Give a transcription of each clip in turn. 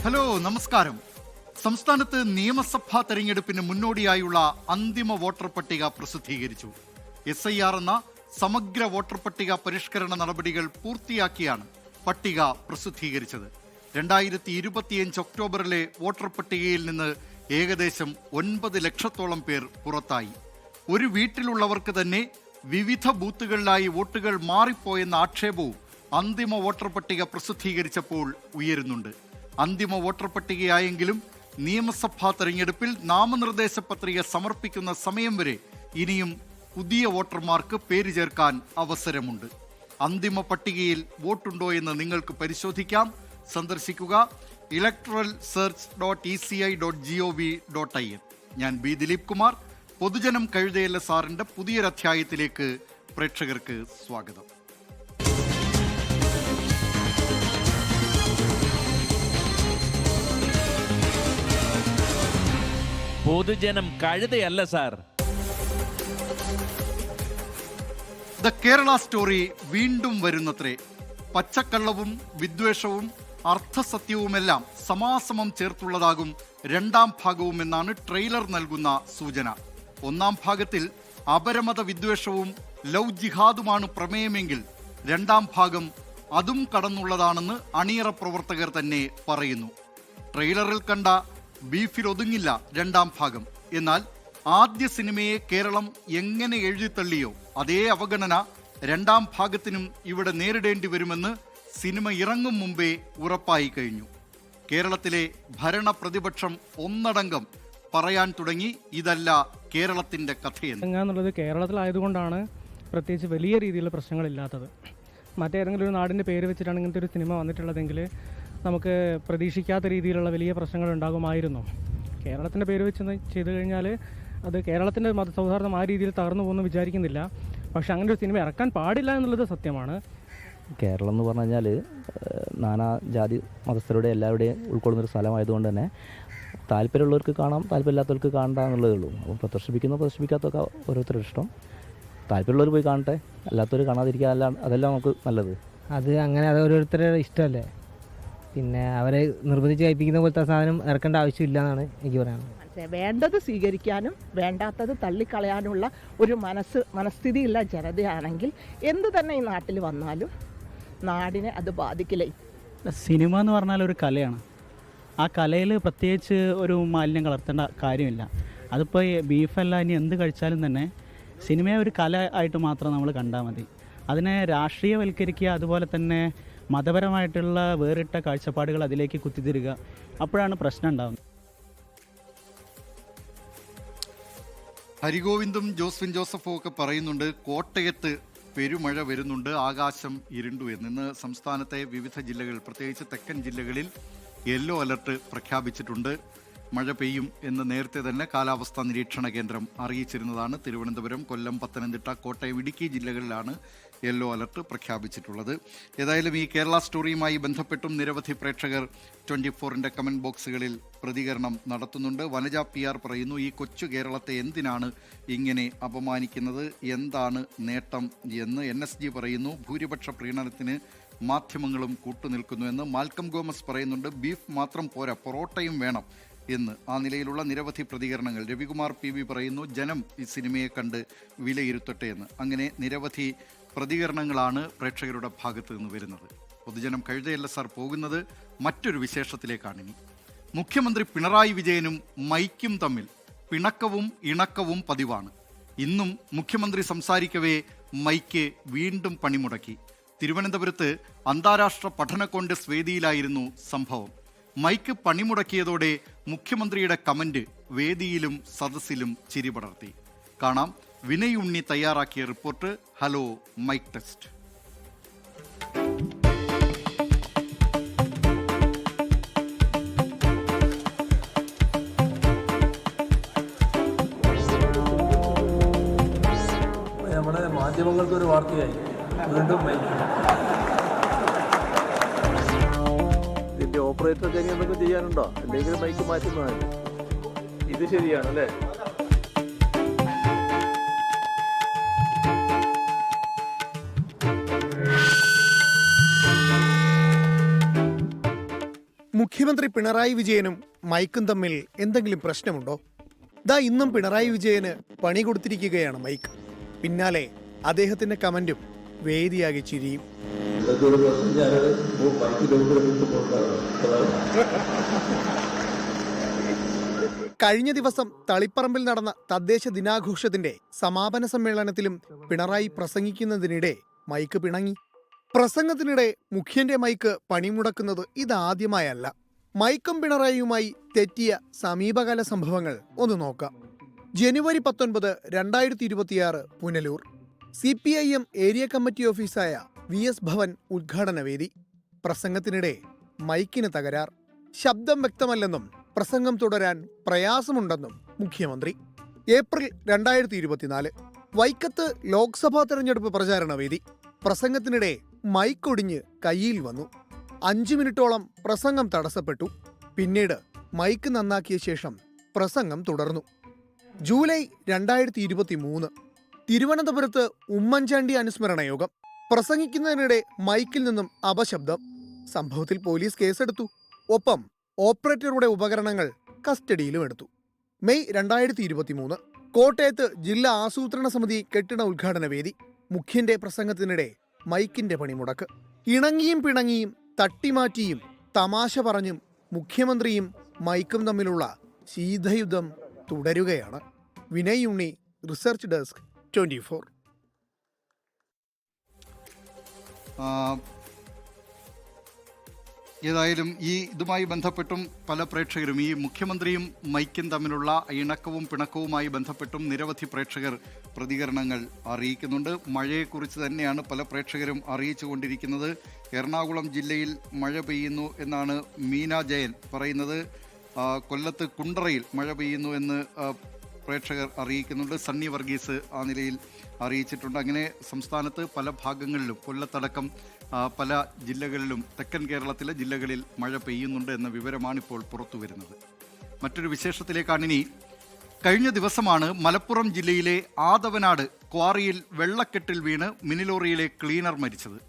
Hello, നമസ്കാരം. സംസ്ഥാനത്ത് നിയമസഭാ തെരഞ്ഞെടുപ്പിന് മുന്നോടിയായുള്ള അന്തിമ വോട്ടർ പട്ടിക പ്രസിദ്ധീകരിച്ചു. SIR എന്ന സമഗ്ര വോട്ടർ പട്ടിക പരിഷ്കരണ നടപടികൾ പൂർത്തിയാക്കിയാണ് പട്ടിക പ്രസിദ്ധീകരിച്ചത്. 2025 ഒക്ടോബറിലെ വോട്ടർ പട്ടികയിൽ നിന്ന് ഏകദേശം 9 ലക്ഷത്തോളം പേർ പുറത്തായി. ഒരു വീട്ടിലുള്ളവർക്ക് തന്നെ വിവിധ ബൂത്തുകളിലായി വോട്ടുകൾ മാറിപ്പോയെന്ന ആക്ഷേപവും അന്തിമ വോട്ടർ പട്ടിക പ്രസിദ്ധീകരിച്ചപ്പോൾ ഉയരുന്നുണ്ട്. അന്തിമ വോട്ടർ പട്ടികയായെങ്കിലും നിയമസഭാ തെരഞ്ഞെടുപ്പിൽ നാമനിർദ്ദേശ പത്രിക സമർപ്പിക്കുന്ന സമയം വരെ ഇനിയും പുതിയ വോട്ടർമാർക്ക് പേര് ചേർക്കാൻ അവസരമുണ്ട്. അന്തിമ പട്ടികയിൽ വോട്ടുണ്ടോ എന്ന് നിങ്ങൾക്ക് പരിശോധിക്കാം. സന്ദർശിക്കുക electoralsearch.eci.gov.in. ഞാൻ ബി ദിലീപ് കുമാർ. പൊതുജനം കഴുതയല്ല സാറിൻ്റെ പുതിയൊരധ്യായത്തിലേക്ക് പ്രേക്ഷകർക്ക് സ്വാഗതം. പൊതുജനം കഴുതയല്ല സാർ. ദ കേരള സ്റ്റോറി വീണ്ടും വരുന്നത്രേ. പച്ചക്കള്ളവും വിദ്വേഷവും അർത്ഥസത്യവുമെല്ലാം സമാസമം ചേർത്തുള്ളതാകും രണ്ടാം ഭാഗവും എന്നാണ് ട്രെയിലർ നൽകുന്ന സൂചന. ഒന്നാം ഭാഗത്തിൽ അപരമത വിദ്വേഷവും ലവ് ജിഹാദുമാണ് പ്രമേയമെങ്കിൽ രണ്ടാം ഭാഗം അതും കടന്നുള്ളതാണെന്ന് അണിയറ പ്രവർത്തകർ തന്നെ പറയുന്നു. ട്രെയിലറിൽ കണ്ട ബീഫിൽ ഒതുങ്ങില്ല രണ്ടാം ഭാഗം. എന്നാൽ ആദ്യ സിനിമയെ കേരളം എങ്ങനെ എഴുതിത്തള്ളിയോ അതേ അവഗണന രണ്ടാം ഭാഗത്തിനും ഇവിടെ നേരിടേണ്ടി വരുമെന്ന് സിനിമ ഇറങ്ങും മുമ്പേ ഉറപ്പായി കഴിഞ്ഞു. കേരളത്തിലെ ഭരണ പ്രതിപക്ഷം ഒന്നടങ്കം പറയാൻ തുടങ്ങി, ഇതല്ല കേരളത്തിന്റെ കഥയെന്ന്. എന്നുള്ളത് കേരളത്തിലായതുകൊണ്ടാണ് പ്രത്യേകിച്ച് വലിയ രീതിയിലുള്ള പ്രശ്നങ്ങളില്ലാത്തത്. മറ്റേതെങ്കിലും ഒരു നാടിൻ്റെ പേര് വെച്ചിട്ടാണ് ഇങ്ങനത്തെ ഒരു സിനിമ വന്നിട്ടുള്ളതെങ്കിൽ നമുക്ക് പ്രതീക്ഷിക്കാത്ത രീതിയിലുള്ള വലിയ പ്രശ്നങ്ങൾ ഉണ്ടാകുമായിരുന്നു. കേരളത്തിൻ്റെ പേര് വെച്ച് ചെയ്തു കഴിഞ്ഞാൽ അത് കേരളത്തിൻ്റെ മതസൗഹാർദ്ദം ആ രീതിയിൽ തകർന്നു പോകുമെന്ന് വിചാരിക്കുന്നില്ല. പക്ഷെ അങ്ങനെ ഒരു സിനിമ ഇറക്കാൻ പാടില്ല എന്നുള്ളത് സത്യമാണ്. കേരളം എന്ന് പറഞ്ഞു കഴിഞ്ഞാൽ നാനാ ജാതി മതസ്ഥരുടെ എല്ലാവരുടെയും ഉൾക്കൊള്ളുന്നൊരു സ്ഥലമായതുകൊണ്ട് തന്നെ താല്പര്യമുള്ളവർക്ക് കാണാം, താല്പര്യമില്ലാത്തവർക്ക് കാണണ്ട എന്നുള്ളതേ ഉള്ളൂ. അപ്പോൾ പ്രദർശിപ്പിക്കാത്തൊക്കെ ഓരോരുത്തരുടെ ഇഷ്ടം. താല്പര്യമുള്ളവർ പോയി കാണട്ടെ, അല്ലാത്തവർ കാണാതിരിക്കുക, അതെല്ലാം നമുക്ക് നല്ലത്. അത് ഓരോരുത്തരുടെ ഇഷ്ടമല്ലേ. പിന്നെ അവരെ നിർബന്ധിച്ച് കഴിപ്പിക്കുന്ന പോലത്തെ സാധനം ഇറക്കേണ്ട ആവശ്യമില്ല എന്നാണ് എനിക്ക് പറയാനുള്ളത്. വേണ്ടത് സ്വീകരിക്കാനും വേണ്ടാത്തത് തള്ളിക്കളയാനുള്ള ഒരു മനസ്ഥിതിയുള്ള ജനതയാണെങ്കിൽ എന്തു തന്നെ ഈ നാട്ടിൽ വന്നാലും നാടിനെ അത് ബാധിക്കില്ല. സിനിമ എന്ന് പറഞ്ഞാൽ ഒരു കലയാണ്. ആ കലയിൽ പ്രത്യേകിച്ച് ഒരു മാലിന്യം കലർത്തേണ്ട കാര്യമില്ല. അതിപ്പോൾ ബീഫല്ല, ഇനി എന്ത് കഴിച്ചാലും തന്നെ സിനിമയെ ഒരു കല ആയിട്ട് മാത്രം നമ്മൾ കണ്ടാൽ മതി. അതിനെ രാഷ്ട്രീയവൽക്കരിക്കുക, അതുപോലെ തന്നെ മതപരമായിട്ടുള്ള വേറിട്ട കാഴ്ചപ്പാടുകൾ അതിലേക്ക് കുത്തിത്തിരിക, അപ്പോഴാണ് പ്രശ്നം ഉണ്ടാകുന്നത്. ഹരിഗോവിന്ദും ജോസ്വിൻ ജോസഫും ഒക്കെ പറയുന്നുണ്ട് കോട്ടയത്ത് പെരുമഴ വരുന്നുണ്ട്, ആകാശം ഇരുണ്ടു എന്ന്. ഇന്ന് സംസ്ഥാനത്തെ വിവിധ ജില്ലകൾ, പ്രത്യേകിച്ച് തെക്കൻ ജില്ലകളിൽ യെല്ലോ അലർട്ട് പ്രഖ്യാപിച്ചിട്ടുണ്ട്. മഴ പെയ്യും എന്ന് നേരത്തെ തന്നെ കാലാവസ്ഥാ നിരീക്ഷണ കേന്ദ്രം അറിയിച്ചിരുന്നതാണ്. തിരുവനന്തപുരം, കൊല്ലം, പത്തനംതിട്ട, കോട്ടയം, ഇടുക്കി ജില്ലകളിലാണ് യെല്ലോ അലർട്ട് പ്രഖ്യാപിച്ചിട്ടുള്ളത്. ഏതായാലും ഈ കേരള സ്റ്റോറിയുമായി ബന്ധപ്പെട്ടും നിരവധി പ്രേക്ഷകർ 24-ന്റെ കമൻറ്റ് ബോക്സുകളിൽ പ്രതികരണം നടത്തുന്നുണ്ട്. വനജ PR പറയുന്നു, ഈ കൊച്ചു കേരളത്തെ എന്തിനാണ് ഇങ്ങനെ അപമാനിക്കുന്നത്, എന്താണ് നേട്ടം എന്ന്. NSG പറയുന്നു, ഭൂരിപക്ഷ പ്രീണനത്തിന് മാധ്യമങ്ങളും കൂട്ടുനിൽക്കുന്നു എന്ന്. മാൽക്കം ഗോമസ് പറയുന്നുണ്ട്, ബീഫ് മാത്രം പോരാ, പൊറോട്ടയും വേണം എന്ന്. ആ നിലയിലുള്ള നിരവധി പ്രതികരണങ്ങൾ. രവികുമാർ PV പറയുന്നു, ജനം ഈ സിനിമയെ കണ്ട് വിലയിരുത്തട്ടെ എന്ന്. അങ്ങനെ നിരവധി പ്രതികരണങ്ങളാണ് പ്രേക്ഷകരുടെ ഭാഗത്ത് നിന്ന് വരുന്നത്. പൊതുജനം കഴുതയല്ല സാർ പോകുന്നത് മറ്റൊരു വിശേഷത്തിലേക്കാണിനി. മുഖ്യമന്ത്രി പിണറായി വിജയനും മൈക്കും തമ്മിൽ പിണക്കവും ഇണക്കവും പതിവാണ്. ഇന്നും മുഖ്യമന്ത്രി സംസാരിക്കവേ മൈക്ക് വീണ്ടും പണിമുടക്കി. തിരുവനന്തപുരത്ത് അന്താരാഷ്ട്ര പഠന കോൺഗ്രസ് വേദിയിലായിരുന്നു സംഭവം. മൈക്ക് പണിമുടക്കിയതോടെ മുഖ്യമന്ത്രിയുടെ കമന്റ് വേദിയിലും സദസ്സിലും ചിരിപടർത്തി. കാണാം വിനയ് ഉണ്ണി തയ്യാറാക്കിയ റിപ്പോർട്ട്. Hello mic test. നമ്മുടെ മാധ്യമങ്ങൾക്കൊരു വാർത്തയായി വീണ്ടും മൈക്ക്. ഇതിന്റെ ഓപ്പറേറ്റർക്ക് ഇനി എന്തൊക്കെ ചെയ്യാനുണ്ടോ? എന്തെങ്കിലും മൈക്ക് മാറ്റുന്നതാണ്. ഇത് ശരിയാണല്ലേ? മുഖ്യമന്ത്രി മുഖ്യമന്ത്രി പിണറായി വിജയനും മൈക്കും തമ്മിൽ എന്തെങ്കിലും പ്രശ്നമുണ്ടോ? ദാ ഇന്നും പിണറായി വിജയന് പണി കൊടുത്തിരിക്കുകയാണ് മൈക്ക്. പിന്നാലെ അദ്ദേഹത്തിന്റെ കമന്റും വേദിയാകെ ചിരിയും. കഴിഞ്ഞ ദിവസം തളിപ്പറമ്പിൽ നടന്ന തദ്ദേശ ദിനാഘോഷത്തിന്റെ സമാപന സമ്മേളനത്തിലും പിണറായി പ്രസംഗിക്കുന്നതിനിടെ മൈക്ക് പിണങ്ങി. പ്രസംഗത്തിനിടെ മുഖ്യന്റെ മൈക്ക് പണിമുടക്കുന്നത് ഇതാദ്യമായല്ല. മൈക്കും പിണറായിയുമായി തെറ്റിയ സമീപകാല സംഭവങ്ങൾ ഒന്ന് നോക്കാം. January 19, 2026 Punalur CPIM area committee ഓഫീസായ VS ഭവൻ ഉദ്ഘാടന വേദി. പ്രസംഗത്തിനിടെ മൈക്കിന് തകരാർ. ശബ്ദം വ്യക്തമല്ലെന്നും പ്രസംഗം തുടരാൻ പ്രയാസമുണ്ടെന്നും മുഖ്യമന്ത്രി. ഏപ്രിൽ 2024 വൈക്കത്ത് ലോക്സഭാ തെരഞ്ഞെടുപ്പ് പ്രചാരണ വേദി. പ്രസംഗത്തിനിടെ മൈക്കൊടിഞ്ഞ് കയ്യിൽ വന്നു. 5 മിനിറ്റോളം പ്രസംഗം തടസ്സപ്പെട്ടു. പിന്നീട് മൈക്ക് നന്നാക്കിയ ശേഷം പ്രസംഗം തുടർന്നു. ജൂലൈ 2023 തിരുവനന്തപുരത്ത് ഉമ്മൻചാണ്ടി അനുസ്മരണ യോഗം. പ്രസംഗിക്കുന്നതിനിടെ മൈക്കിൽ നിന്നും അപശബ്ദം. സംഭവത്തിൽ പോലീസ് കേസെടുത്തു. ഒപ്പം ഓപ്പറേറ്ററുടെ ഉപകരണങ്ങൾ കസ്റ്റഡിയിലും എടുത്തു. മെയ് 2023 കോട്ടയത്ത് ജില്ലാ ആസൂത്രണ സമിതി കെട്ടിട ഉദ്ഘാടന വേദി. മുഖ്യന്റെ പ്രസംഗത്തിനിടെ മൈക്കിന്റെ പണിമുടക്ക്. ഇണങ്ങിയും പിണങ്ങിയും തട്ടിമാറ്റിയും തമാശ പറഞ്ഞും മുഖ്യമന്ത്രിയും മൈക്കും തമ്മിലുള്ള ശീതയുദ്ധം തുടരുകയാണ്. വിനയ് ഉണ്ണി, റിസർച്ച് ഡെസ്ക്, 24. ഏതായാലും ഇതുമായി ബന്ധപ്പെട്ടും പല പ്രേക്ഷകരും ഈ മുഖ്യമന്ത്രിയും മൈക്കും തമ്മിലുള്ള ഇണക്കവും പിണക്കവുമായി ബന്ധപ്പെട്ടും നിരവധി പ്രേക്ഷകർ പ്രതികരണങ്ങൾ അറിയിക്കുന്നുണ്ട്. മഴയെക്കുറിച്ച് തന്നെയാണ് പല പ്രേക്ഷകരും അറിയിച്ചുകൊണ്ടിരിക്കുന്നത്. എറണാകുളം ജില്ലയിൽ മഴ പെയ്യുന്നു എന്നാണ് മീന ജയൻ പറയുന്നത്. കൊല്ലത്ത് കുണ്ടറയിൽ മഴ പെയ്യുന്നു എന്ന് പ്രേക്ഷകർ അറിയിക്കുന്നുണ്ട്. സണ്ണി വർഗീസ് ആ നിലയിൽ അറിയിച്ചിട്ടുണ്ട്. അങ്ങനെ സംസ്ഥാനത്ത് പല ഭാഗങ്ങളിലും കൊല്ലത്തടക്കം പല ജില്ലകളിലും തെക്കൻ കേരളത്തിലെ ജില്ലകളിൽ മഴ പെയ്യുന്നുണ്ട് എന്ന വിവരമാണിപ്പോൾ പുറത്തു വരുന്നത്. മറ്റൊരു വിശേഷത്തിലേക്കാണിനി. കഴിഞ്ഞ ദിവസമാണ് മലപ്പുറം ജില്ലയിലെ ആദവനാട് ക്വാറിയിൽ വെള്ളക്കെട്ടിൽ വീണ് മിനിലോറിയിലെ ക്ലീനർ മരിച്ചത്.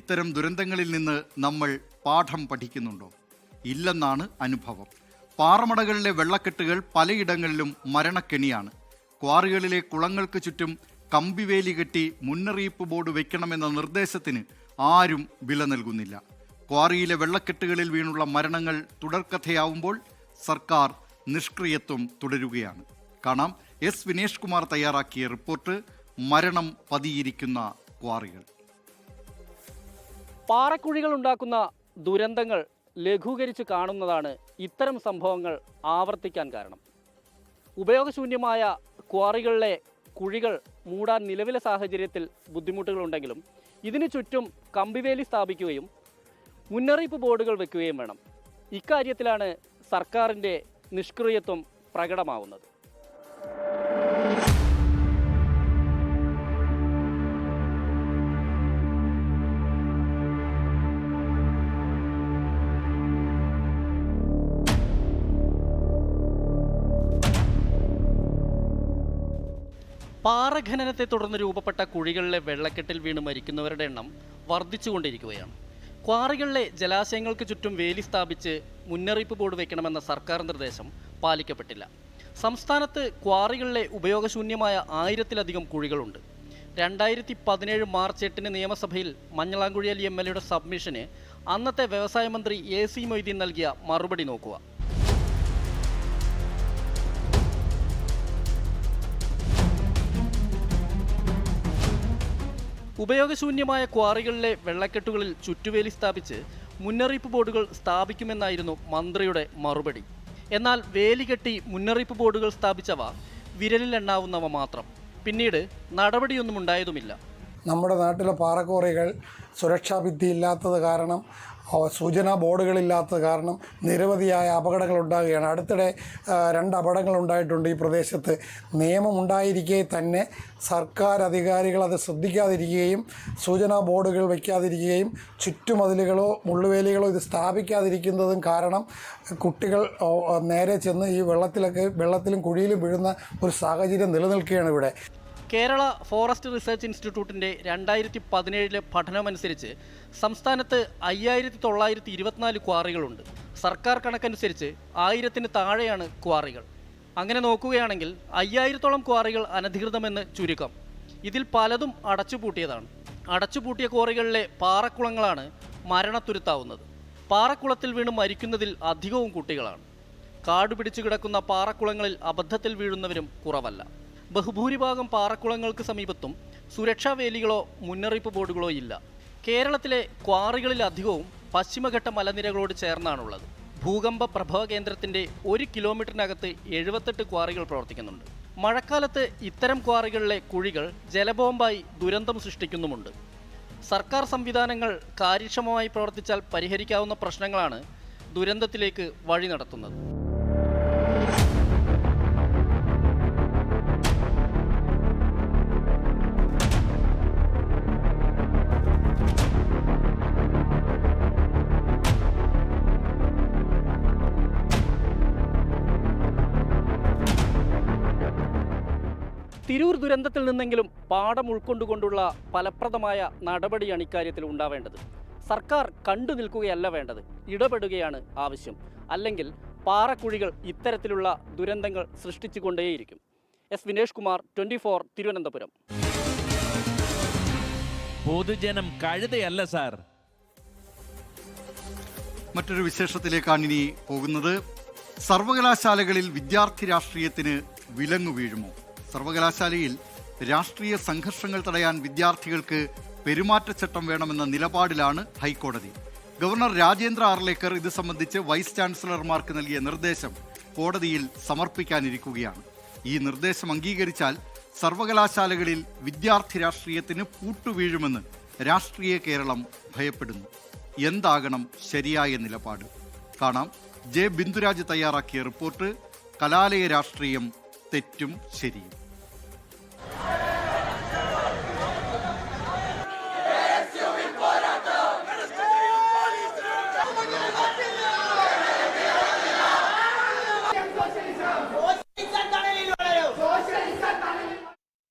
ഇത്തരം ദുരന്തങ്ങളിൽ നിന്ന് നമ്മൾ പാഠം പഠിക്കുന്നുണ്ടോ? ഇല്ലെന്നാണ് അനുഭവം. പാറമടകളിലെ വെള്ളക്കെട്ടുകൾ പലയിടങ്ങളിലും മരണക്കെണിയാണ്. ക്വാറികളിലെ കുളങ്ങൾക്ക് ചുറ്റും കമ്പിവേലി കെട്ടി മുന്നറിയിപ്പ് ബോർഡ് വയ്ക്കണമെന്ന നിർദ്ദേശത്തിന് ആരും വില നൽകുന്നില്ല. ക്വാറിയിലെ വെള്ളക്കെട്ടുകളിൽ വീണുള്ള മരണങ്ങൾ തുടർക്കഥയാവുമ്പോൾ സർക്കാർ നിഷ്ക്രിയത്വം തുടരുകയാണ്. കാണാം S വിനേഷ് കുമാർ തയ്യാറാക്കിയ റിപ്പോർട്ട്. മരണം പതിയിരിക്കുന്ന ക്വാറികൾ. പാറക്കുഴികൾ ഉണ്ടാക്കുന്ന ദുരന്തങ്ങൾ ലഘൂകരിച്ച് കാണുന്നതാണ് ഇത്തരം സംഭവങ്ങൾ ആവർത്തിക്കാൻ കാരണം. ഉപയോഗശൂന്യമായ ക്വാറികളിലെ കുഴികൾ മൂടാൻ നിലവിലെ സാഹചര്യത്തിൽ ബുദ്ധിമുട്ടുകളുണ്ടെങ്കിലും ഇതിനു ചുറ്റും കമ്പിവേലി സ്ഥാപിക്കുകയും മുന്നറിയിപ്പ് ബോർഡുകൾ വെക്കുകയും വേണം. ഇക്കാര്യത്തിലാണ് സർക്കാരിൻ്റെ നിഷ്ക്രിയത്വം പ്രകടമാവുന്നത്. പാറഖനനത്തെ തുടർന്ന് രൂപപ്പെട്ട കുഴികളിലെ വെള്ളക്കെട്ടിൽ വീണ് മരിക്കുന്നവരുടെ എണ്ണം വർദ്ധിച്ചുകൊണ്ടിരിക്കുകയാണ്. ക്വാറികളിലെ ജലാശയങ്ങൾക്ക് ചുറ്റും വേലി സ്ഥാപിച്ച് മുന്നറിയിപ്പ് ബോർഡ് വയ്ക്കണമെന്ന സർക്കാർ നിർദ്ദേശം പാലിക്കപ്പെട്ടില്ല. സംസ്ഥാനത്ത് ക്വാറികളിലെ ഉപയോഗശൂന്യമായ 1000-ലധികം കുഴികളുണ്ട്. 2017 മാർച്ച് 8 നിയമസഭയിൽ മഞ്ഞളാംകുഴി MLAയുടെ സബ്മിഷന് അന്നത്തെ വ്യവസായ മന്ത്രി AC മൊയ്തീൻ നൽകിയ മറുപടി നോക്കുക. ഉപയോഗശൂന്യമായ ക്വാറികളിലെ വെള്ളക്കെട്ടുകളിൽ ചുറ്റുവേലി സ്ഥാപിച്ച് മുന്നറിയിപ്പ് ബോർഡുകൾ സ്ഥാപിക്കുമെന്നായിരുന്നു മന്ത്രിയുടെ മറുപടി. എന്നാൽ വേലി കെട്ടി മുന്നറിയിപ്പ് ബോർഡുകൾ സ്ഥാപിച്ചവ വിരലിലെണ്ണാവുന്നവ മാത്രം. പിന്നീട് നടപടിയൊന്നും ഉണ്ടായതുമില്ല. നമ്മുടെ നാട്ടിലെ പാറക്വാറികൾ സുരക്ഷാ ഭിത്തി ഇല്ലാത്തത് കാരണം, സൂചനാ ബോർഡുകളില്ലാത്തത് കാരണം നിരവധിയായ അപകടങ്ങൾ ഉണ്ടാകുകയാണ്. അടുത്തിടെ 2 അപകടങ്ങൾ ഉണ്ടായിട്ടുണ്ട് ഈ പ്രദേശത്ത്. നിയമമുണ്ടായിരിക്കെ തന്നെ സർക്കാർ അധികാരികൾ അത് ശ്രദ്ധിക്കാതിരിക്കുകയും സൂചനാ ബോർഡുകൾ വയ്ക്കാതിരിക്കുകയും ചുറ്റുമതിലുകളോ മുള്ളുവേലികളോ ഇത് സ്ഥാപിക്കാതിരിക്കുന്നതും കാരണം കുട്ടികൾ നേരെ ചെന്ന് ഈ വെള്ളത്തിലും കുഴിയിലും വീഴുന്ന ഒരു സാഹചര്യം നിലനിൽക്കുകയാണ് ഇവിടെ. കേരള ഫോറസ്റ്റ് റിസർച്ച് ഇൻസ്റ്റിറ്റ്യൂട്ടിൻ്റെ 2017 പഠനമനുസരിച്ച് സംസ്ഥാനത്ത് 5924 ക്വാറികളുണ്ട്. സർക്കാർ കണക്കനുസരിച്ച് 1000-ന് താഴെയാണ് ക്വാറികൾ. അങ്ങനെ നോക്കുകയാണെങ്കിൽ 5000-ഓളം ക്വാറികൾ അനധികൃതമെന്ന് ചുരുക്കം. ഇതിൽ പലതും അടച്ചുപൂട്ടിയതാണ്. അടച്ചുപൂട്ടിയ ക്വാറികളിലെ പാറക്കുളങ്ങളാണ് മരണത്തുരുത്താവുന്നത്. പാറക്കുളത്തിൽ വീണ് മരിക്കുന്നതിൽ അധികവും കുട്ടികളാണ്. കാടുപിടിച്ചു കിടക്കുന്ന പാറക്കുളങ്ങളിൽ അബദ്ധത്തിൽ വീഴുന്നവരും കുറവല്ല. ബഹുഭൂരിഭാഗം പാറക്കുളങ്ങൾക്ക് സമീപത്തും സുരക്ഷാ വേലികളോ മുന്നറിയിപ്പ് ബോർഡുകളോ ഇല്ല. കേരളത്തിലെ ക്വാറികളിലധികവും പശ്ചിമഘട്ട മലനിരകളോട് ചേർന്നാണുള്ളത്. ഭൂകമ്പ പ്രഭവ കേന്ദ്രത്തിൻ്റെ 1 കിലോമീറ്ററിനകത്ത് 78 ക്വാറികൾ പ്രവർത്തിക്കുന്നുണ്ട്. മഴക്കാലത്ത് ഇത്തരം ക്വാറികളിലെ കുഴികൾ ജലബോംബായി ദുരന്തം സൃഷ്ടിക്കുന്നുമുണ്ട്. സർക്കാർ സംവിധാനങ്ങൾ കാര്യക്ഷമമായി പ്രവർത്തിച്ചാൽ പരിഹരിക്കാവുന്ന പ്രശ്നങ്ങളാണ് ദുരന്തത്തിലേക്ക് വഴി നടത്തുന്നത്. തിരൂർ ദുരന്തത്തിൽ നിന്നെങ്കിലും പാഠം ഉൾക്കൊണ്ടുകൊണ്ടുള്ള ഫലപ്രദമായ നടപടിയാണ് ഇക്കാര്യത്തിൽ ഉണ്ടാവേണ്ടത്. സർക്കാർ കണ്ടു നിൽക്കുകയല്ല വേണ്ടത്, ഇടപെടുകയാണ് ആവശ്യം. അല്ലെങ്കിൽ പാറക്കുഴികൾ ഇത്തരത്തിലുള്ള ദുരന്തങ്ങൾ സൃഷ്ടിച്ചുകൊണ്ടേയിരിക്കും. എസ് വിനേഷ് കുമാർ, 24, തിരുവനന്തപുരം. പൊതുജനം കഴുതയല്ല സാർ. മറ്റൊരു വിശേഷത്തിലേക്കാണ് ഇനി പോകുന്നത്. സർവകലാശാലകളിൽ വിദ്യാർത്ഥി രാഷ്ട്രീയത്തിന് വിലങ്ങു വീഴുമോ? സർവകലാശാലയിൽ രാഷ്ട്രീയ സംഘർഷങ്ങൾ തടയാൻ വിദ്യാർത്ഥികൾക്ക് പെരുമാറ്റച്ചട്ടം വേണമെന്ന നിലപാടിലാണ് ഹൈക്കോടതി. ഗവർണർ രാജേന്ദ്ര ആർലേക്കർ ഇത് സംബന്ധിച്ച് വൈസ് ചാൻസലർമാർക്ക് നൽകിയ നിർദ്ദേശം കോടതിയിൽ സമർപ്പിക്കാനിരിക്കുകയാണ്. ഈ നിർദ്ദേശം അംഗീകരിച്ചാൽ സർവകലാശാലകളിൽ വിദ്യാർത്ഥി രാഷ്ട്രീയത്തിന് പൂട്ടുവീഴുമെന്ന് രാഷ്ട്രീയ കേരളം ഭയപ്പെടുന്നു. എന്താകണം ശരിയായ നിലപാട്? കാണാം. ജെ ബിന്ദുരാജ് തയ്യാറാക്കിയ റിപ്പോർട്ട്. കലാലയ രാഷ്ട്രീയം തെറ്റും ശരിയും.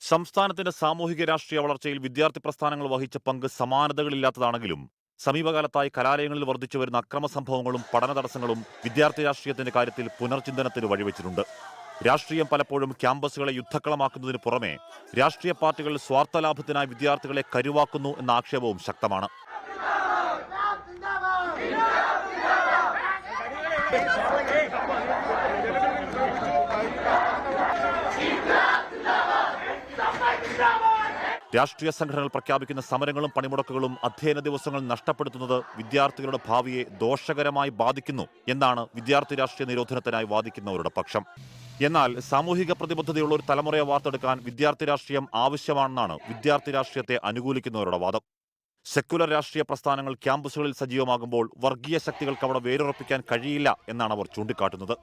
സംസ്ഥാനത്തിന്റെ സാമൂഹിക രാഷ്ട്രീയ വളർച്ചയിൽ വിദ്യാർത്ഥി പ്രസ്ഥാനങ്ങൾ വഹിച്ച പങ്ക് സമാനതകളില്ലാത്തതാണെങ്കിലും സമീപകാലത്തായി കലാലയങ്ങളിൽ വർദ്ധിച്ചു വരുന്ന അക്രമ സംഭവങ്ങളും പഠന തടസ്സങ്ങളും വിദ്യാർത്ഥി രാഷ്ട്രീയത്തിന്റെ കാര്യത്തിൽ പുനർചിന്തനത്തിന് വഴിവെച്ചിട്ടുണ്ട്. രാഷ്ട്രീയം പലപ്പോഴും ക്യാമ്പസുകളെ യുദ്ധക്കളമാക്കുന്നതിന് പുറമെ രാഷ്ട്രീയ പാർട്ടികൾ സ്വാർത്ഥലാഭത്തിനായി വിദ്യാർത്ഥികളെ കരുവാക്കുന്നു എന്ന ആക്ഷേപവും ശക്തമാണ്. രാഷ്ട്രീയ സംഘടനകൾ പ്രഖ്യാപിക്കുന്ന സമരങ്ങളും പണിമുടക്കുകളും അധ്യയന ദിവസങ്ങൾ നഷ്ടപ്പെടുത്തുന്നത് വിദ്യാർത്ഥികളുടെ ഭാവിയെ ദോഷകരമായി ബാധിക്കുന്നു എന്നാണ് വിദ്യാർത്ഥി രാഷ്ട്രീയ നിരോധനത്തിനായി വാദിക്കുന്നവരുടെ പക്ഷം. എന്നാൽ സാമൂഹിക പ്രതിബദ്ധതയുള്ള ഒരു തലമുറയെ വാർത്തെടുക്കാൻ വിദ്യാർത്ഥി രാഷ്ട്രീയം ആവശ്യമാണെന്നാണ് വിദ്യാർത്ഥി രാഷ്ട്രീയത്തെ അനുകൂലിക്കുന്നവരുടെ വാദം. സെക്കുലർ രാഷ്ട്രീയ പ്രസ്ഥാനങ്ങൾ ക്യാമ്പസുകളിൽ സജീവമാകുമ്പോൾ വർഗീയ ശക്തികൾക്ക് അവിടെ വേരുറപ്പിക്കാൻ കഴിയില്ല എന്നാണ് അവർ ചൂണ്ടിക്കാട്ടുന്നത്.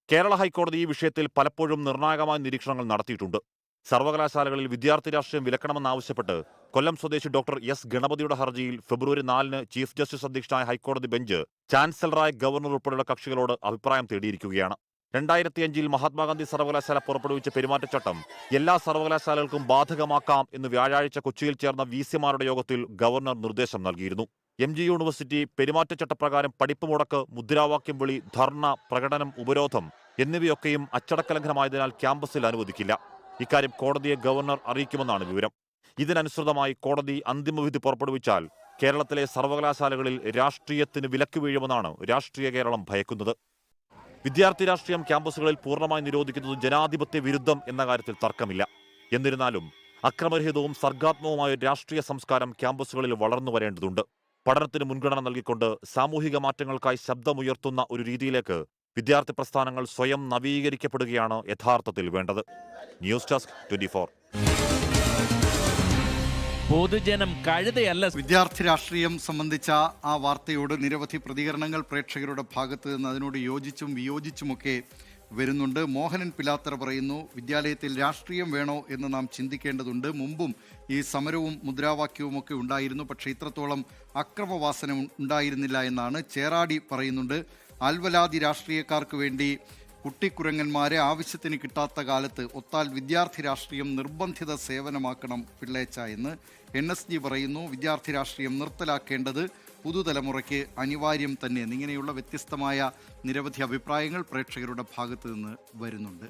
കേരള ഹൈക്കോടതി ഈ വിഷയത്തിൽ പലപ്പോഴും നിർണായകമായ നിരീക്ഷണങ്ങൾ നടത്തിയിട്ടുണ്ട്. സർവകലാശാലകളിൽ വിദ്യാർത്ഥി രാഷ്ട്രീയം വിലക്കണമെന്നാവശ്യപ്പെട്ട് കൊല്ലം സ്വദേശി ഡോക്ടർ എസ് ഗണപതിയുടെ ഹർജിയിൽ ഫെബ്രുവരി 4-ന് ചീഫ് ജസ്റ്റിസ് അധ്യക്ഷനായ ഹൈക്കോടതി ബെഞ്ച് ചാൻസലറായ ഗവർണർ ഉൾപ്പെടെയുള്ള കക്ഷികളോട് അഭിപ്രായം തേടിയിരിക്കുകയാണ്. 2005-ൽ മഹാത്മാഗാന്ധി സർവകലാശാല പുറപ്പെടുവിച്ച പെരുമാറ്റച്ചട്ടം എല്ലാ സർവകലാശാലകൾക്കും ബാധകമാക്കാം എന്ന് വ്യാഴാഴ്ച കൊച്ചിയിൽ ചേർന്ന വിസിമാരുടെ യോഗത്തിൽ ഗവർണർ നിർദ്ദേശം നൽകിയിരുന്നു. MG യൂണിവേഴ്സിറ്റി പെരുമാറ്റച്ചട്ടപ്രകാരം പഠിപ്പ് മുടക്ക്, മുദ്രാവാക്യം വിളി, ധർണ, പ്രകടനം, ഉപരോധം എന്നിവയൊക്കെയും അച്ചടക്ക ലംഘനമായതിനാൽ ക്യാമ്പസിൽ അനുവദിക്കില്ല. ഇക്കാര്യം കോടതിയെ ഗവർണർ അറിയിക്കുമെന്നാണ് വിവരം. ഇതിനനുസൃതമായി കോടതി അന്തിമവിധി പുറപ്പെടുവിച്ചാൽ കേരളത്തിലെ സർവകലാശാലകളിൽ രാഷ്ട്രീയത്തിന് വിലക്ക് വീഴുമെന്നാണ് രാഷ്ട്രീയ കേരളം ഭയക്കുന്നത്. വിദ്യാർത്ഥി രാഷ്ട്രീയം ക്യാമ്പസുകളിൽ പൂർണ്ണമായി നിരോധിക്കുന്നത് ജനാധിപത്യ വിരുദ്ധം എന്ന കാര്യത്തിൽ തർക്കമില്ല. എന്നിരുന്നാലും അക്രമരഹിതവും സർഗാത്മകവുമായ രാഷ്ട്രീയ സംസ്കാരം ക്യാമ്പസുകളിൽ വളർന്നു വരേണ്ടതുണ്ട്. പഠനത്തിന് മുൻഗണന നൽകിക്കൊണ്ട് സാമൂഹിക മാറ്റങ്ങൾക്കായി ശബ്ദമുയർത്തുന്ന ഒരു രീതിയിലേക്ക് വിദ്യാർത്ഥി പ്രസ്ഥാനങ്ങൾ സ്വയം നവീകരിക്കപ്പെടുകയാണ് യഥാർത്ഥത്തിൽ വേണ്ടത്. News desk 24. പൊതുജനം കഴുതയല്ല. വിദ്യാർത്ഥി രാഷ്ട്രീയം സംബന്ധിച്ച ആ വാർത്തയോട് നിരവധി പ്രതികരണങ്ങൾ പ്രേക്ഷകരുടെ ഭാഗത്ത് നിന്ന് അതിനോട് യോജിച്ചും വിയോജിച്ചുമൊക്കെ വരുന്നുണ്ട്. മോഹനൻ പിലാത്തറ പറയുന്നു, വിദ്യാലയത്തിൽ രാഷ്ട്രീയം വേണോ എന്ന് നാം ചിന്തിക്കേണ്ടതുണ്ട്. മുമ്പും ഈ സമരവും മുദ്രാവാക്യവും ഒക്കെ ഉണ്ടായിരുന്നു, പക്ഷേ ഇത്രത്തോളം അക്രമവാസന ഉണ്ടായിരുന്നില്ല എന്നാണ്. ചേറാടി പറയുന്നുണ്ട്, ആൽവലാതി രാഷ്ട്രീയക്കാർക്ക് വേണ്ടി കുട്ടിക്കുരങ്ങന്മാരെ ആവശ്യത്തിന് കിട്ടാത്ത കാലത്ത് ഒത്താൽ വിദ്യാർത്ഥി രാഷ്ട്രീയം നിർബന്ധിത സേവനമാക്കണം പിള്ളേച്ച എന്ന് NSG പറയുന്നു. വിദ്യാർത്ഥി രാഷ്ട്രീയം നിർത്തലാക്കേണ്ടത് പുതുതലമുറയ്ക്ക് അനിവാര്യം തന്നെ എന്നിങ്ങനെയുള്ള വ്യത്യസ്തമായ നിരവധി അഭിപ്രായങ്ങൾ പ്രേക്ഷകരുടെ ഭാഗത്തു നിന്ന് വരുന്നുണ്ട്.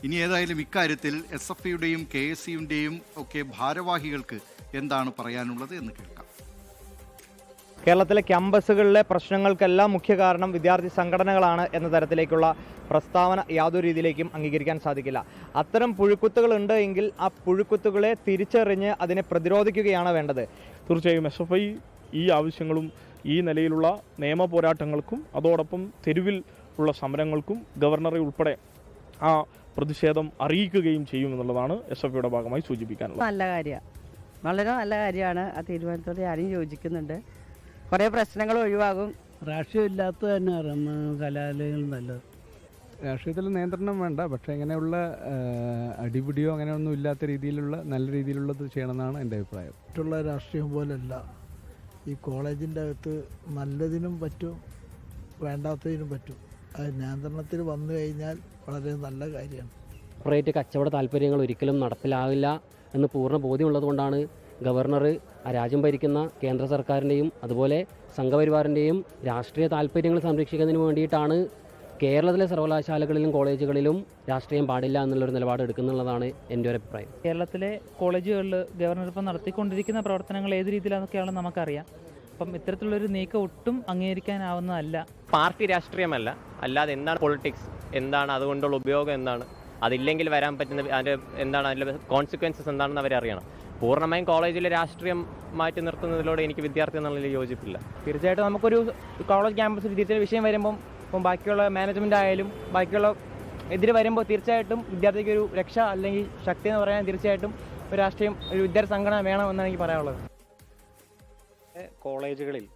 ഇനി ഏതായാലും ഇക്കാര്യത്തിൽ SFIയുടെയും KSUവിൻ്റെയും ഒക്കെ ഭാരവാഹികൾക്ക് എന്താണ് പറയാനുള്ളത് എന്ന് കേൾക്കാം. കേരളത്തിലെ ക്യാമ്പസുകളിലെ പ്രശ്നങ്ങൾക്കെല്ലാം മുഖ്യ കാരണം വിദ്യാർത്ഥി സംഘടനകളാണ് എന്ന തരത്തിലേക്കുള്ള പ്രസ്താവന യാതൊരു രീതിയിലേക്കും അംഗീകരിക്കാൻ സാധിക്കില്ല. അത്തരം പുഴുക്കുത്തുകൾ ഉണ്ട് എങ്കിൽ ആ പുഴുക്കുത്തുകളെ തിരിച്ചറിഞ്ഞ് അതിനെ പ്രതിരോധിക്കുകയാണ് വേണ്ടത്. തീർച്ചയായും SFI ഈ ആവശ്യങ്ങളും ഈ നിലയിലുള്ള നിയമ പോരാട്ടങ്ങൾക്കും അതോടൊപ്പം തെരുവിൽ ഉള്ള സമരങ്ങൾക്കും ഗവർണറെ ഉൾപ്പെടെ ആ പ്രതിഷേധം അറിയിക്കുകയും ചെയ്യുമെന്നുള്ളതാണ് SFIയുടെ ഭാഗമായി സൂചിപ്പിക്കാനുള്ളത്. നല്ല കാര്യമാണ്, വളരെ നല്ല കാര്യമാണ്. ആ തീരുമാനത്തോടെ ഞാനും യോജിക്കുന്നുണ്ട്. കുറേ പ്രശ്നങ്ങൾ ഒഴിവാകും. രാഷ്ട്രീയം ഇല്ലാത്ത തന്നെ കലാലയങ്ങൾ നല്ലത്. രാഷ്ട്രീയത്തിൽ നിയന്ത്രണം വേണ്ട, പക്ഷേ ഇങ്ങനെയുള്ള അടിപിടിയോ അങ്ങനെയൊന്നും ഇല്ലാത്ത രീതിയിലുള്ള നല്ല രീതിയിലുള്ളത് ചെയ്യണമെന്നാണ് എൻ്റെ അഭിപ്രായം. മറ്റുള്ള രാഷ്ട്രീയം പോലല്ല. ഈ കോളേജിൻ്റെ അകത്ത് നല്ലതിനും പറ്റും, വേണ്ടാത്തതിനും പറ്റും. അത് നിയന്ത്രണത്തിൽ വന്നു കഴിഞ്ഞാൽ വളരെ നല്ല കാര്യമാണ്. കോർപ്പറേറ്റ് കച്ചവട താല്പര്യങ്ങൾ ഒരിക്കലും നടപ്പിലാവില്ല എന്ന് പൂർണ്ണ ബോധ്യമുള്ളതുകൊണ്ടാണ് ഗവർണർ രാജ്യം ഭരിക്കുന്ന കേന്ദ്ര സർക്കാരിൻ്റെയും അതുപോലെ സംഘപരിവാറിൻ്റെയും രാഷ്ട്രീയ താല്പര്യങ്ങൾ സംരക്ഷിക്കുന്നതിന് വേണ്ടിയിട്ടാണ് കേരളത്തിലെ സർവകലാശാലകളിലും കോളേജുകളിലും രാഷ്ട്രീയം പാടില്ല എന്നുള്ളൊരു നിലപാട് എടുക്കുന്നുള്ളതാണ് എൻ്റെ ഒരു അഭിപ്രായം. കേരളത്തിലെ കോളേജുകളിൽ ഗവർണർ ഇപ്പം നടത്തിക്കൊണ്ടിരിക്കുന്ന പ്രവർത്തനങ്ങൾ ഏത് രീതിയിലാണെന്നൊക്കെയാണെന്ന് നമുക്കറിയാം. അപ്പം ഇത്തരത്തിലുള്ളൊരു നീക്കം ഒട്ടും അംഗീകരിക്കാനാവുന്നതല്ല. പാർട്ടി രാഷ്ട്രീയമല്ല, അല്ലാതെ എന്താണ് പൊളിറ്റിക്സ്, എന്താണ് അതുകൊണ്ടുള്ള ഉപയോഗം, എന്താണ് അതില്ലെങ്കിൽ വരാൻ പറ്റുന്ന അതിൻ്റെ എന്താണ് അതിൻ്റെ കോൺസിക്വൻസസ് എന്താണെന്ന് അവരറിയണം. പൂർണ്ണമായും കോളേജിലെ രാഷ്ട്രീയം മാറ്റി നിർത്തുന്നതിലൂടെ എനിക്ക് വിദ്യാർത്ഥി എന്നുള്ളതിൽ യോജിപ്പില്ല. തീർച്ചയായിട്ടും നമുക്കൊരു കോളേജ് ക്യാമ്പസിൽ തിരിച്ചൊരു വിഷയം വരുമ്പം ഇപ്പം ബാക്കിയുള്ള മാനേജ്മെൻ്റ് ആയാലും ബാക്കിയുള്ള എതിരെ വരുമ്പോൾ തീർച്ചയായിട്ടും വിദ്യാർത്ഥിക്ക് ഒരു രക്ഷ അല്ലെങ്കിൽ ശക്തി എന്ന് പറയാൻ തീർച്ചയായിട്ടും ഒരു രാഷ്ട്രീയം, ഒരു വിദ്യാർത്ഥി സംഘടന വേണമെന്നാണ് എനിക്ക് പറയാനുള്ളത്. കോളേജുകളിൽ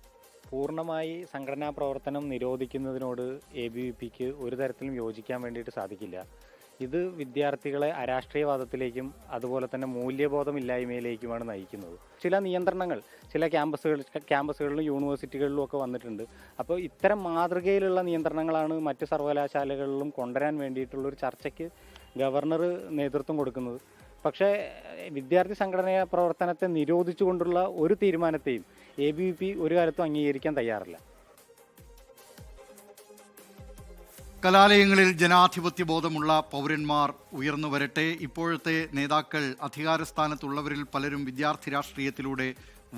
പൂർണ്ണമായി സംഘടനാ പ്രവർത്തനം നിരോധിക്കുന്നതിനോട് ABVPക്ക് ഒരു തരത്തിലും യോജിക്കാൻ വേണ്ടിയിട്ട് സാധിക്കില്ല. ഇത് വിദ്യാർത്ഥികളെ അരാഷ്ട്രീയവാദത്തിലേക്കും അതുപോലെ തന്നെ മൂല്യബോധമില്ലായ്മയിലേക്കുമാണ് നയിക്കുന്നത്. ചില നിയന്ത്രണങ്ങൾ ചില ക്യാമ്പസുകളിലും യൂണിവേഴ്സിറ്റികളിലും ഒക്കെ വന്നിട്ടുണ്ട്. അപ്പോൾ ഇത്തരം മാതൃകയിലുള്ള നിയന്ത്രണങ്ങളാണ് മറ്റ് സർവകലാശാലകളിലും കൊണ്ടുവരാൻ വേണ്ടിയിട്ടുള്ളൊരു ചർച്ചയ്ക്ക് ഗവർണർ നേതൃത്വം കൊടുക്കുന്നത്. പക്ഷേ വിദ്യാർത്ഥി സംഘടനാ പ്രവർത്തനത്തെ നിരോധിച്ചുകൊണ്ടുള്ള ഒരു തീരുമാനത്തെയും ABVP ഒരു കാലത്തും അംഗീകരിക്കാൻ തയ്യാറല്ല. കലാലയങ്ങളിൽ ജനാധിപത്യ ബോധമുള്ള പൗരന്മാർ ഉയർന്നു വരട്ടെ. ഇപ്പോഴത്തെ നേതാക്കൾ അധികാരസ്ഥാനത്തുള്ളവരിൽ പലരും വിദ്യാർത്ഥി രാഷ്ട്രീയത്തിലൂടെ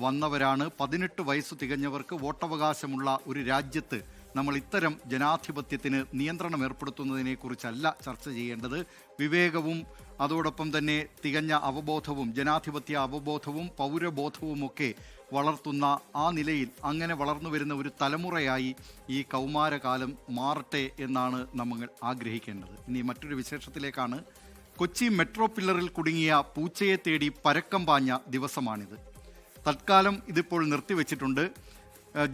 വന്നവരാണ്. 18 വയസ്സ് തികഞ്ഞവർക്ക് വോട്ടവകാശമുള്ള ഒരു രാജ്യത്ത് നമ്മൾ ഇത്തരം ജനാധിപത്യത്തിന് നിയന്ത്രണം ഏർപ്പെടുത്തുന്നതിനെക്കുറിച്ചല്ല ചർച്ച ചെയ്യേണ്ടത്. വിവേകവും അതോടൊപ്പം തന്നെ തികഞ്ഞ അവബോധവും ജനാധിപത്യ അവബോധവും പൗരബോധവുമൊക്കെ വളർത്തുന്ന ആ നിലയിൽ അങ്ങനെ വളർന്നു വരുന്ന ഒരു തലമുറയായി ഈ കൗമാരകാലം മാറട്ടെ എന്നാണ് നമ്മൾ ആഗ്രഹിക്കേണ്ടത്. ഇനി മറ്റൊരു വിശേഷത്തിലേക്കാണ്. കൊച്ചി മെട്രോ പില്ലറിൽ കുടുങ്ങിയ പൂച്ചയെ തേടി പരക്കം പാഞ്ഞ ദിവസമാണിത്. തൽക്കാലം ഇതിപ്പോൾ നിർത്തിവെച്ചിട്ടുണ്ട്.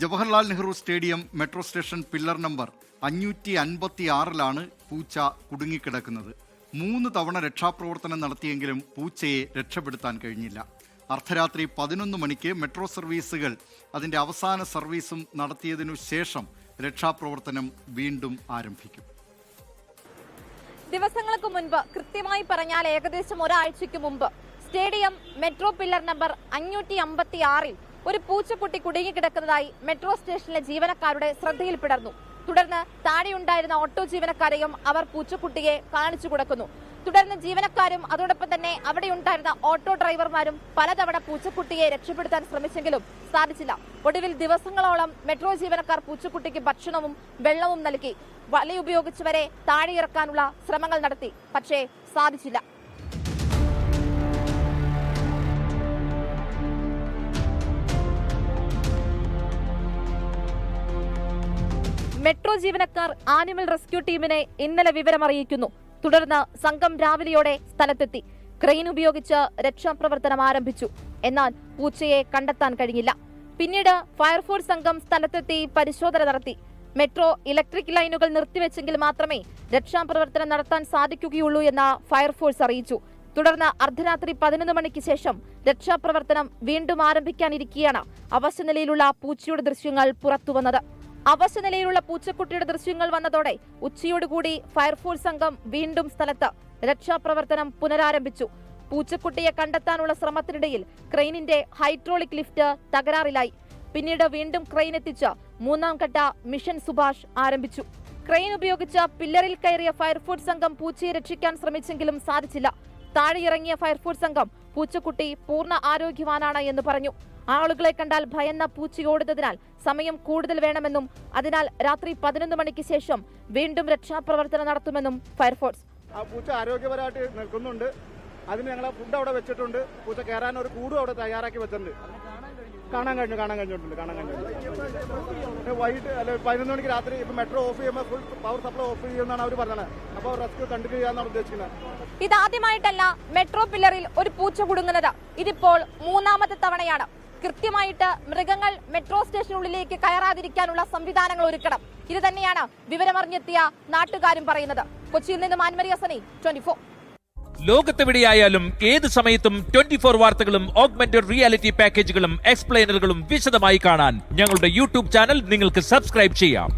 Jawaharlal Nehru stadium metro station pillar number 556 പൂച്ച കുടുങ്ങിക്കിടക്കുന്നത്. 3 തവണ രക്ഷാപ്രവർത്തനം നടത്തിയെങ്കിലും പൂച്ചയെ രക്ഷപ്പെടുത്താൻ കഴിഞ്ഞില്ല. അർദ്ധരാത്രി 11 മണിക്ക് മെട്രോ സർവീസുകൾ അതിൻ്റെ അവസാന സർവീസും നടത്തിയതിനു ശേഷം രക്ഷാപ്രവർത്തനം വീണ്ടും ആരംഭിക്കും. ദിവസങ്ങൾക്ക് മുൻപ്, കൃത്യമായി പറഞ്ഞാൽ ഏകദേശം ഒരാഴ്ചയ്ക്ക് മുമ്പ്, സ്റ്റേഡിയം മെട്രോ പില്ലർ നമ്പർ 556 ഒരു പൂച്ചക്കുട്ടി കുടുങ്ങിക്കിടക്കുന്നതായി മെട്രോ സ്റ്റേഷനിലെ ജീവനക്കാരുടെ ശ്രദ്ധയിൽപ്പെടുന്നു. തുടർന്ന് താഴെയുണ്ടായിരുന്ന ഓട്ടോ ജീവനക്കാരെയും അവർ പൂച്ചക്കുട്ടിയെ കാണിച്ചു കൊടുക്കുന്നു. തുടർന്ന് ജീവനക്കാരും അതോടൊപ്പം തന്നെ അവിടെയുണ്ടായിരുന്ന ഓട്ടോ ഡ്രൈവർമാരും പലതവണ പൂച്ചക്കുട്ടിയെ രക്ഷപ്പെടുത്താൻ ശ്രമിച്ചെങ്കിലും സാധിച്ചില്ല. ഒടുവിൽ ദിവസങ്ങളോളം മെട്രോ ജീവനക്കാർ പൂച്ചക്കുട്ടിക്ക് ഭക്ഷണവും വെള്ളവും നൽകി വലയുപയോഗിച്ചവരെ താഴെയിറക്കാനുള്ള ശ്രമങ്ങൾ നടത്തി. പക്ഷേ സാധിച്ചില്ല. മെട്രോ ജീവനക്കാർ ആനിമൽ റെസ്ക്യൂ ടീമിനെ ഇന്നലെ വിവരമറിയിക്കുന്നു. തുടർന്ന് സംഘം രാവിലെയോടെ സ്ഥലത്തെത്തി ക്രെയിൻ ഉപയോഗിച്ച് രക്ഷാപ്രവർത്തനം ആരംഭിച്ചു. എന്നാൽ പൂച്ചയെ കണ്ടെത്താൻ കഴിഞ്ഞില്ല. പിന്നീട് ഫയർഫോഴ്സ് സംഘം സ്ഥലത്തെത്തി പരിശോധന നടത്തി. മെട്രോ ഇലക്ട്രിക് ലൈനുകൾ നിർത്തിവെച്ചെങ്കിൽ മാത്രമേ രക്ഷാപ്രവർത്തനം നടത്താൻ സാധിക്കുകയുള്ളൂ എന്ന് ഫയർഫോഴ്സ് അറിയിച്ചു. തുടർന്ന് അർദ്ധരാത്രി 11 മണിക്ക് ശേഷം രക്ഷാപ്രവർത്തനം വീണ്ടും ആരംഭിക്കാനിരിക്കെയാണ് അവശനിലയിലുള്ള പൂച്ചയുടെ ദൃശ്യങ്ങൾ പുറത്തുവന്നത്. അവശനിലയിലുള്ള പൂച്ചക്കുട്ടിയുടെ ദൃശ്യങ്ങൾ വന്നതോടെ ഉച്ചയോടുകൂടി ഫയർഫോഴ്സ് സംഘം വീണ്ടും സ്ഥലത്ത് രക്ഷാപ്രവർത്തനം പുനരാരംഭിച്ചു. പൂച്ചക്കുട്ടിയെ കണ്ടെത്താനുള്ള ശ്രമത്തിനിടയിൽ ക്രെയിനിന്റെ ഹൈഡ്രോളിക് ലിഫ്റ്റ് തകരാറിലായി. പിന്നീട് വീണ്ടും ക്രെയിൻ എത്തിച്ച് 3ാം ഘട്ട മിഷൻ സുഭാഷ് ആരംഭിച്ചു. ക്രെയിൻ ഉപയോഗിച്ച് പില്ലറിൽ കയറിയ ഫയർഫോഴ്സ് സംഘം പൂച്ചയെ രക്ഷിക്കാൻ ശ്രമിച്ചെങ്കിലും സാധിച്ചില്ല. താഴെയിറങ്ങിയ ഫയർഫോഴ്സ് സംഘം പൂച്ചക്കുട്ടി പൂർണ്ണ ആരോഗ്യവാനാണ് എന്ന് പറഞ്ഞു. ആളുകളെ കണ്ടാൽ ഭയന്ന പൂച്ചയോടുന്നതിനാൽ സമയം കൂടുതൽ വേണമെന്നും അതിനാൽ രാത്രി 11 മണിക്ക് ശേഷം വീണ്ടും രക്ഷാപ്രവർത്തനം നടത്തുമെന്നും ഫയർഫോഴ്സ്. ആ പൂച്ച ആരോഗ്യപരമായിട്ട് നിൽക്കുന്നുണ്ട്. അതിന് ഞങ്ങൾ ഫുഡ് അവിടെ വെച്ചിട്ടുണ്ട്. പൂച്ച കയറാൻ ഒരു കൂടും അവിടെ തയ്യാറാക്കി വെച്ചിട്ടുണ്ട്. കാണാൻ കഴിഞ്ഞിട്ടുണ്ട്. വൈകിട്ട് അല്ലെ 11 മണിക്ക് രാത്രി ഇപ്പൊ മെട്രോ ഓഫ് ചെയ്യുമ്പോൾ ഫുൾ പവർ സപ്ലൈ ഓഫ് ചെയ്യുമെന്നാണ് അവർ പറഞ്ഞത്. അപ്പോൾ റെസ്ക്യൂ കണ്ടിന്യൂ ചെയ്യാന്നാണ് ഉദ്ദേശിക്കുന്നത്. ഇതാദ്യമായിട്ടല്ല മെട്രോ പില്ലറിൽ ഒരു പൂച്ച കുടുങ്ങുന്നത്. ഇതിപ്പോൾ 3ാമത്തെ തവണയാണ്. കൃത്യമായിട്ട് മൃഗങ്ങൾ മെട്രോ സ്റ്റേഷനുള്ളിലേക്ക് കയറാതിരിക്കാനുള്ള സംവിധാനങ്ങൾ ഒരുക്കണം. ഇത് തന്നെയാണ് വിവരമറിഞ്ഞെത്തിയ നാട്ടുകാരും പറയുന്നത്. കൊച്ചിയിൽ നിന്ന് മാൻമരിയ സനി, 24. ലോകത്തെവിടെയായാലും ഏത് സമയത്തും 24 വാർത്തകളും ഓഗ്മെന്റഡ് റിയാലിറ്റി പാക്കേജുകളും എക്സ്പ്ലെയിനറുകളും വിശദമായി കാണാൻ ഞങ്ങളുടെ യൂട്യൂബ് ചാനൽ നിങ്ങൾക്ക് സബ്സ്ക്രൈബ് ചെയ്യാം.